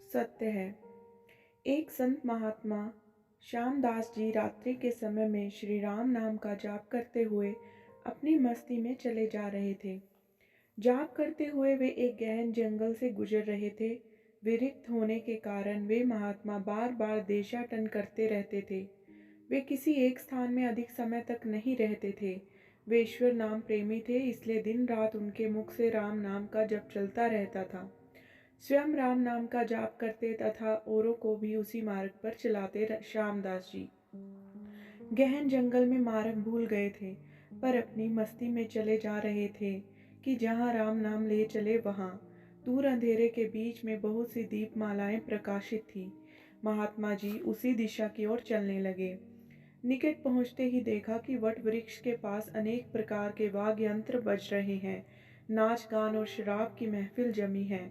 सत्य है। एक संत महात्मा श्यामदास जी रात्रि के समय में श्री राम नाम का जाप करते हुए अपनी मस्ती में चले जा रहे थे। जाप करते हुए वे एक गहन जंगल से गुजर रहे थे। विरक्त होने के कारण वे महात्मा बार बार देशाटन करते रहते थे। वे किसी एक स्थान में अधिक समय तक नहीं रहते थे। वे ईश्वर नाम प्रेमी थे, इसलिए दिन रात उनके मुख से राम नाम का जप चलता रहता था। स्वयं राम नाम का जाप करते तथा औरों को भी उसी मार्ग पर चलाते श्यामदास जी गहन जंगल में मार्ग भूल गए थे, पर अपनी मस्ती में चले जा रहे थे कि जहाँ राम नाम ले चले वहाँ दूर अंधेरे के बीच में बहुत सी दीपमालाएं प्रकाशित थी। महात्मा जी उसी दिशा की ओर चलने लगे। निकट पहुंचते ही देखा कि वट वृक्ष के पास अनेक प्रकार के वाद्य यंत्र बज रहे हैं। नाच गान और शराब की महफिल जमी है।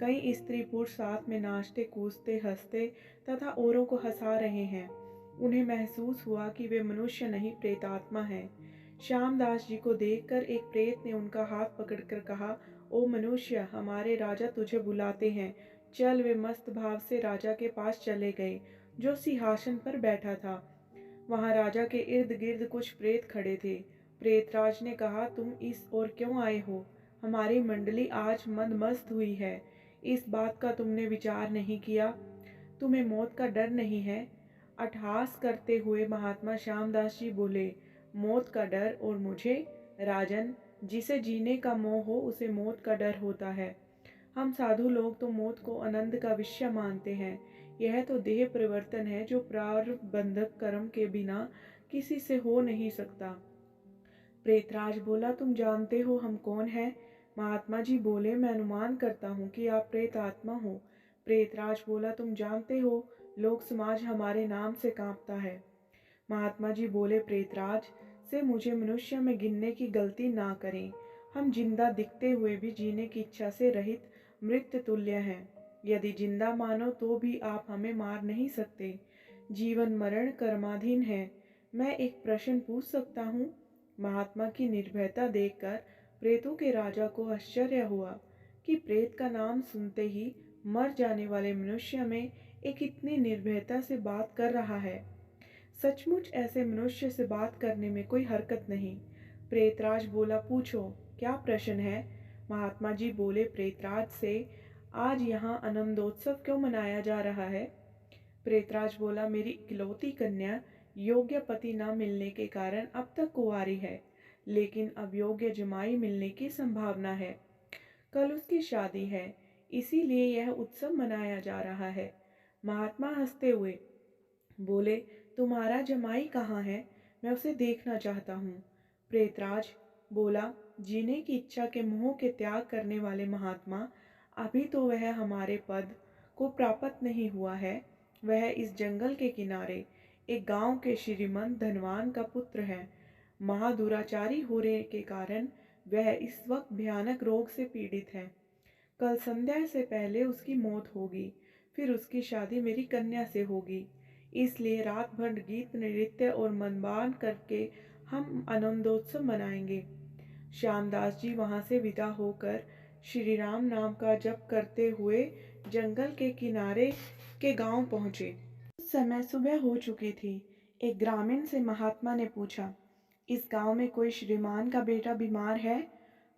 कई स्त्री पुरुष साथ में नाचते कूदते हंसते तथा औरों को हंसा रहे हैं। उन्हें महसूस हुआ कि वे मनुष्य नहीं प्रेतात्मा हैं। श्यामदास जी को देखकर एक प्रेत ने उनका हाथ पकड़कर कहा, ओ मनुष्य, हमारे राजा तुझे बुलाते हैं, चल। वे मस्त भाव से राजा के पास चले गए, जो सिंहासन पर बैठा था। वहां राजा के इर्द गिर्द कुछ प्रेत खड़े थे। प्रेतराज ने कहा, तुम इस ओर क्यों आए हो? हमारी मंडली आज मदमस्त हुई है। इस बात का तुमने विचार नहीं किया? तुम्हें मौत का डर नहीं है? अट्टहास करते हुए महात्मा श्यामदास जी बोले, मौत का डर और मुझे? राजन, जिसे जीने का मोह हो उसे मौत का डर होता है। हम साधु लोग तो मौत को आनंद का विषय मानते हैं। यह तो देह परिवर्तन है जो प्रारब्धक कर्म के बिना किसी से हो नहीं सकता। प्रेतराज बोला, तुम जानते हो हम कौन हैं? महात्मा जी बोले, मैं अनुमान करता हूँ कि आप प्रेत आत्मा हो। प्रेतराज बोला, तुम जानते हो लोक समाज हमारे नाम से कांपता है। महात्मा जी बोले, प्रेतराज से मुझे मनुष्य में गिनने की गलती ना करें। हम जिंदा दिखते हुए भी जीने की इच्छा से रहित मृत तुल्य हैं। यदि जिंदा मानो तो भी आप हमें मार नहीं सकते। जीवन मरण कर्माधीन है। मैं एक प्रश्न पूछ सकता हूँ? महात्मा की निर्भयता देखकर प्रेतों के राजा को आश्चर्य हुआ कि प्रेत का नाम सुनते ही मर जाने वाले मनुष्य में एक इतनी निर्भयता से बात कर रहा है। सचमुच ऐसे मनुष्य से बात करने में कोई हरकत नहीं। प्रेतराज बोला, पूछो, क्या प्रश्न है? महात्मा जी बोले प्रेतराज से, आज यहाँ आनंदोत्सव क्यों मनाया जा रहा है? प्रेतराज बोला, मेरी इकलौती कन्या योग्य पति न मिलने के कारण अब तक कुंवारी है, लेकिन अब योग्य जमाई मिलने की संभावना है। कल उसकी शादी है, इसीलिए यह उत्सव मनाया जा रहा है। महात्मा हंसते हुए बोले, तुम्हारा जमाई कहाँ है? मैं उसे देखना चाहता हूँ। प्रेतराज बोला, जीने की इच्छा के मोह के त्याग करने वाले महात्मा, अभी तो वह हमारे पद को प्राप्त नहीं हुआ है। वह इस जंगल के किनारे एक गांव के श्रीमंत धनवान का पुत्र है। महादुराचारी होने के कारण वह इस वक्त भयानक रोग से पीड़ित है। कल संध्या से पहले उसकी मौत होगी, फिर उसकी शादी मेरी कन्या से होगी। इसलिए रात भर गीत नृत्य और मनबान करके हम आनंदोत्सव मनाएंगे। श्यामदास जी वहां से विदा होकर श्री राम नाम का जप करते हुए जंगल के किनारे के गांव पहुंचे। उस समय सुबह हो चुकी थी। एक ग्रामीण से महात्मा ने पूछा, इस गांव में कोई श्रीमान का बेटा बीमार है?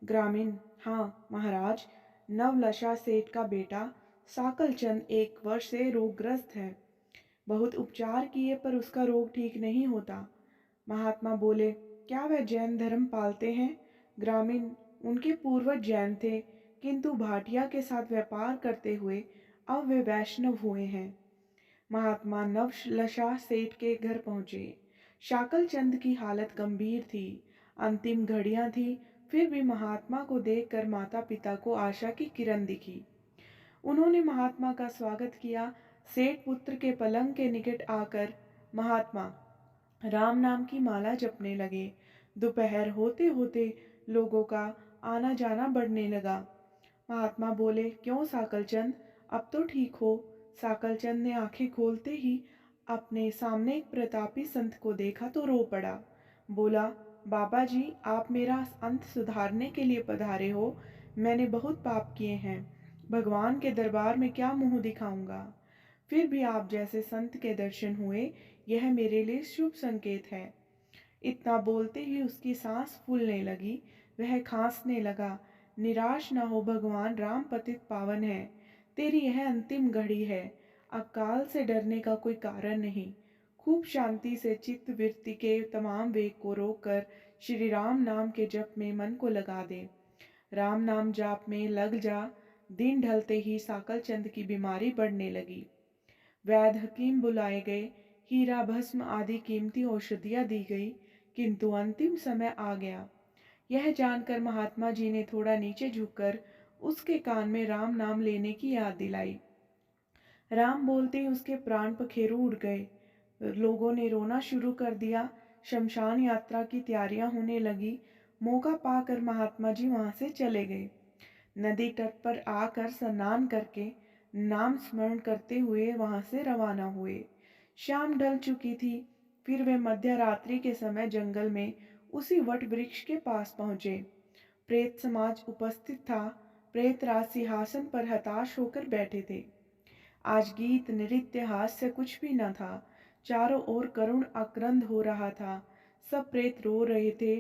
ग्रामीण, हाँ महाराज, नवलशा सेठ का बेटा साकलचंद 1 वर्ष से रोगग्रस्त है। बहुत उपचार किए पर उसका रोग ठीक नहीं होता। महात्मा बोले, क्या वह जैन धर्म पालते हैं? ग्रामीण, उनके पूर्वज जैन थे, किंतु भाटिया के साथ व्यापार करते हुए अब वे वैष्णव हुए हैं। महात्मा नवलशा सेठ के घर पहुंचे। शाकलचंद की हालत गंभीर थी। अंतिम घड़ियां थी, फिर भी महात्मा को देखकर माता पिता को आशा की किरण दिखी। उन्होंने महात्मा का स्वागत किया। सेठ पुत्र के पलंग के निकट आकर महात्मा राम नाम की माला जपने लगे। दोपहर होते होते लोगों का आना जाना बढ़ने लगा। महात्मा बोले, क्यों साकलचंद, अब तो ठीक हो? साकलचंद ने आंखें खोलते ही अपने सामने एक प्रतापी संत को देखा तो रो पड़ा। बोला, बाबा जी, आप मेरा अंत सुधारने के लिए पधारे हो। मैंने बहुत पाप किए हैं, भगवान के दरबार में क्या मुंह दिखाऊंगा। फिर भी आप जैसे संत के दर्शन हुए, यह मेरे लिए शुभ संकेत है। इतना बोलते ही उसकी सांस फूलने लगी, वह खांसने लगा। निराश न हो भगवान, राम पतित पावन है। तेरी यह अंतिम घड़ी है, अब काल से डरने का कोई कारण नहीं। खूब शांति से चित्त वृत्ति के तमाम वेग को रोककर श्री राम नाम के जप में मन को लगा दे। राम नाम जाप में लग जा। दिन ढलते ही साकल चंद की बीमारी बढ़ने लगी। वैद्य हकीम बुलाए गए, हीरा भस्म आदि कीमती औषधियाँ दी गई, किंतु अंतिम समय आ गया। यह जानकर महात्मा जी ने थोड़ा नीचे झुककर उसके कान में राम नाम लेने की याद दिलाई। राम बोलते ही उसके प्राण पखेरु उड़ गए। लोगों ने रोना शुरू कर दिया। शमशान यात्रा की तैयारियां होने लगी। मौका पाकर महात्मा जी वहां से चले गए। नदी तट पर आकर स्नान करके नाम स्मरण करते हुए वहां से रवाना हुए। शाम ढल चुकी थी। फिर वे मध्य रात्रि के समय जंगल में उसी वट वृक्ष के पास पहुंचे। प्रेत समाज उपस्थित था। प्रेतराज सिंहासन पर हताश होकर बैठे थे। आज गीत नृत्य हास्य कुछ भी न था। चारों ओर करुण आक्रंद हो रहा था। सब प्रेत रो रहे थे।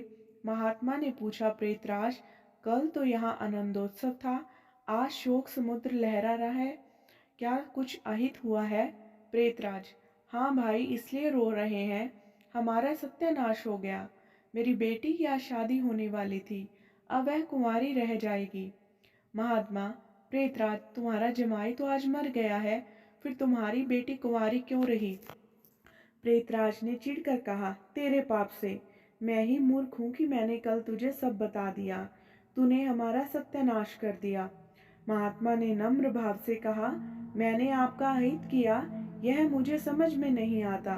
महात्मा ने पूछा, प्रेतराज, कल तो यहाँ आनंदोत्सव था, आज शोक समुद्र लहरा रहा है, क्या कुछ अहित हुआ है? प्रेतराज, हाँ भाई, इसलिए रो रहे हैं, हमारा सत्यानाश हो गया। मेरी बेटी की आज शादी होने वाली थी, अब वह कुंवारी रह जाएगी। महात्मा, प्रेतराज, तुम्हारा जमाई तो आज मर गया है, फिर तुम्हारी बेटी कुंवारी क्यों रही? प्रेतराज ने चिढ़कर कहा, तेरे पाप से। मैं ही मूर्ख हूं कि मैंने कल तुझे सब बता दिया। तूने हमारा सत्यानाश कर दिया। महात्मा ने नम्र भाव से कहा, मैंने आपका अहित किया, यह मुझे समझ में नहीं आता।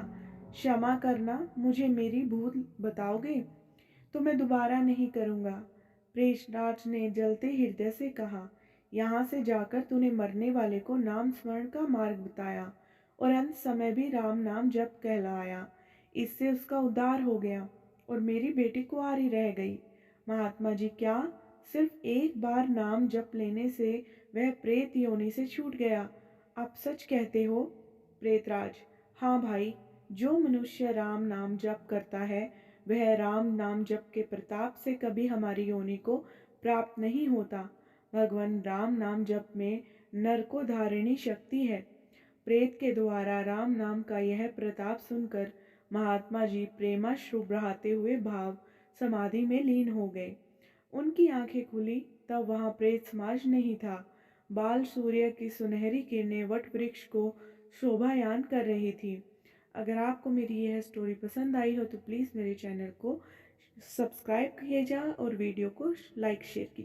क्षमा करना, मुझे मेरी भूल बताओगे तो मैं दोबारा नहीं करूँगा। प्रेतराज ने जलते हृदय से कहा, यहाँ से जाकर तूने मरने वाले को नाम स्मरण का मार्ग बताया और अंत समय भी राम नाम जप कहलाया। इससे उसका उद्धार हो गया और मेरी बेटी कुंवारी रह गई। महात्मा जी, क्या सिर्फ एक बार नाम जप लेने से वह प्रेत योनि से छूट गया? आप सच कहते हो? प्रेतराज, हाँ भाई, जो मनुष्य राम नाम जप करता है वह राम नाम जप के प्रताप से कभी हमारी योनि को प्राप्त नहीं होता। भगवान राम नाम जप में नर को धारिणी शक्ति है। प्रेत के द्वारा राम नाम का यह प्रताप सुनकर महात्मा जी प्रेमाश्रु बहाते हुए भाव समाधि में लीन हो गए। उनकी आंखें खुली, तब वहां प्रेत समाज नहीं था। बाल सूर्य की सुनहरी किरणें वट वृक्ष को शोभायान कर रही थी। अगर आपको मेरी यह स्टोरी पसंद आई हो तो प्लीज़ मेरे चैनल को सब्सक्राइब कीजिए और वीडियो को लाइक शेयर कीजिए।